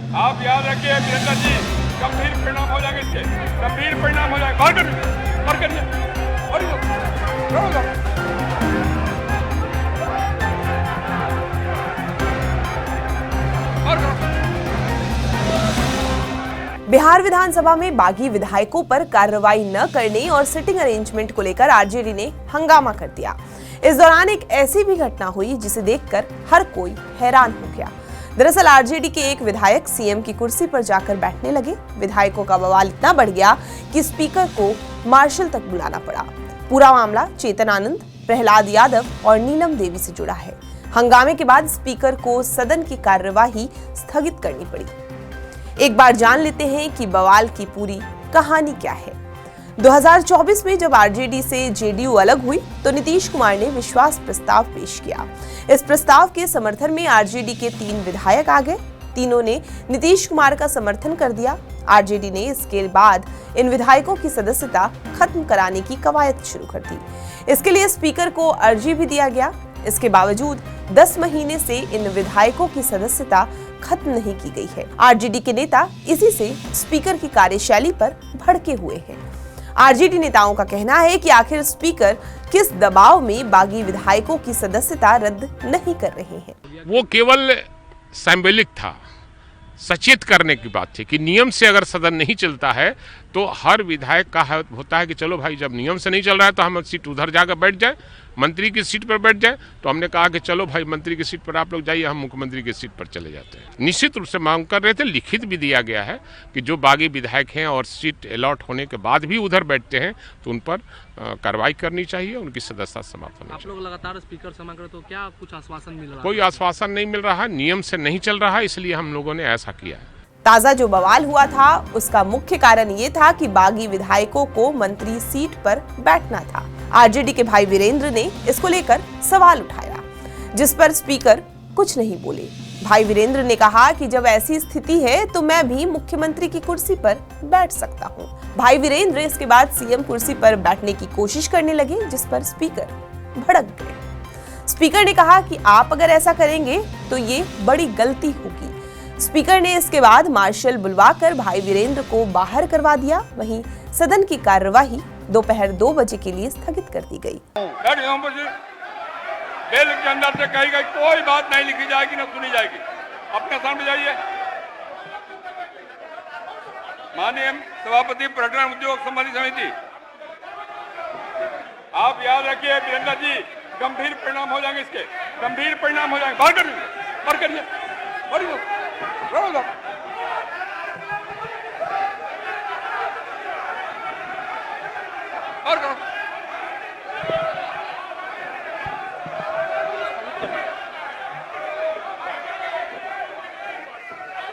आप याद रखिए वीरेंद्र जी, गंभीर परिणाम हो जाएंगे इसके, गंभीर परिणाम हो जाएंगे। बाहर करिए बिहार विधानसभा में बागी विधायकों पर कार्रवाई न करने और सिटिंग अरेंजमेंट को लेकर आरजेडी ने हंगामा कर दिया। इस दौरान एक ऐसी भी घटना हुई जिसे देखकर हर कोई हैरान हो गया। दरअसल आरजेडी के एक विधायक सीएम की कुर्सी पर जाकर बैठने लगे। विधायकों का बवाल इतना बढ़ गया कि स्पीकर को मार्शल तक बुलाना पड़ा। पूरा मामला चेतन आनंद, प्रहलाद यादव और नीलम देवी से जुड़ा है। हंगामे के बाद स्पीकर को सदन की कार्यवाही स्थगित करनी पड़ी। एक बार जान लेते हैं कि बवाल की पूरी कहानी क्या है। 2024 में जब आरजेडी से जेडीयू अलग हुई तो नीतीश कुमार ने विश्वास प्रस्ताव पेश किया। इस प्रस्ताव के समर्थन में आरजेडी के 3 विधायक आ गए। तीनों ने नीतीश कुमार का समर्थन कर दिया। आरजेडी ने इसके बाद इन विधायकों की सदस्यता खत्म कराने की कवायद शुरू कर दी। इसके लिए स्पीकर को अर्जी भी दिया गया। इसके बावजूद 10 महीने से इन विधायकों की सदस्यता खत्म नहीं की गई है। आरजेडी के नेता इसी से स्पीकर की कार्यशैली पर भड़के हुए हैं। आरजेडी नेताओं का कहना है कि आखिर स्पीकर किस दबाव में बागी विधायकों की सदस्यता रद्द नहीं कर रहे हैं। वो केवल सिंबॉलिक था, सचेत करने की बात थी कि नियम से अगर सदन नहीं चलता है तो हर विधायक का होता है कि चलो भाई, जब नियम से नहीं चल रहा है तो हम सीट उधर जाकर बैठ जाए, मंत्री की सीट पर बैठ जाए। तो हमने कहा कि चलो भाई, मंत्री की सीट पर आप लोग जाइए, हम मुख्यमंत्री की सीट पर चले जाते हैं। निश्चित रूप से मांग कर रहे थे, लिखित भी दिया गया है कि जो बागी विधायक हैं और सीट अलॉट होने के बाद भी उधर बैठते हैं तो उन पर कार्रवाई करनी चाहिए, उनकी सदस्यता समाप्त होनी चाहिए। आप लोग लगातार स्पीकर से मांग रहे, तो क्या कुछ आश्वासन मिल रहा है? कोई आश्वासन नहीं मिल रहा है, नियम से नहीं चल रहा है, इसलिए हम लोगों ने ऐसा किया है। ताजा जो बवाल हुआ था उसका मुख्य कारण ये था कि बागी विधायकों को मंत्री सीट पर बैठना था। आरजेडी के भाई वीरेंद्र ने इसको लेकर सवाल उठाया, जिस पर स्पीकर कुछ नहीं बोले। भाई वीरेंद्र ने कहा कि जब ऐसी स्थिति है तो मैं भी मुख्यमंत्री की कुर्सी पर बैठ सकता हूं। भाई वीरेंद्र इसके बाद सीएम कुर्सी पर बैठने की कोशिश करने लगे, जिस पर स्पीकर भड़क गए। स्पीकर ने कहा कि आप अगर ऐसा करेंगे तो ये बड़ी गलती होगी। स्पीकर ने इसके बाद मार्शल बुलवाकर भाई वीरेंद्र को बाहर करवा दिया। वहीं सदन की कार्यवाही दोपहर 2 बजे के लिए स्थगित कर दी गई। बिल के अंदर से कही गई कोई बात नहीं लिखी जाएगी, न सुनी जाएगी। अपने सामने जाइए। माननीय सभापति पर्यटन उद्योग संबंधी समिति, आप याद रखिए वीरेंद्र जी, गंभीर परिणाम हो जाएंगे इसके, गंभीर परिणाम हो जाएंगे। बाहर करिए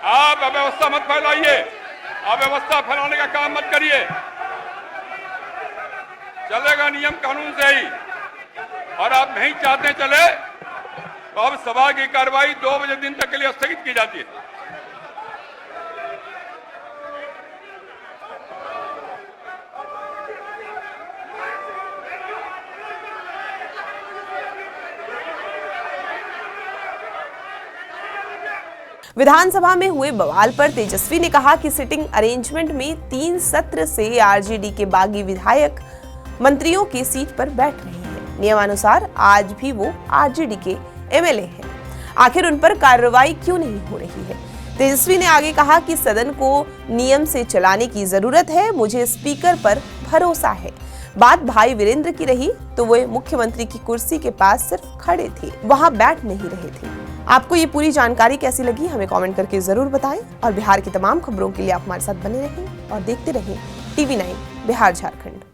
आप अव्यवस्था मत फैलाइए, अव्यवस्था फैलाने का काम मत करिए। चलेगा नियम कानून से ही, और आप नहीं चाहते चले तो अब सभा की कार्रवाई 2 बजे दिन तक के लिए स्थगित की जाती है। विधानसभा में हुए बवाल पर तेजस्वी ने कहा कि सिटिंग अरेंजमेंट में 3 सत्र से आरजेडी के बागी विधायक मंत्रियों की सीट पर बैठ रहे हैं। नियमानुसार आज भी वो आरजेडी के एमएलए हैं। आखिर उन पर कार्रवाई क्यों नहीं हो रही है? तेजस्वी ने आगे कहा कि सदन को नियम से चलाने की जरूरत है, मुझे स्पीकर पर भरोसा है। बात भाई वीरेंद्र की रही तो वो मुख्यमंत्री की कुर्सी के पास सिर्फ खड़े थे, वहां बैठ नहीं रहे थे। आपको ये पूरी जानकारी कैसी लगी हमें कमेंट करके जरूर बताएं, और बिहार की तमाम खबरों के लिए आप हमारे साथ बने रहें और देखते रहें TV9 बिहार झारखंड।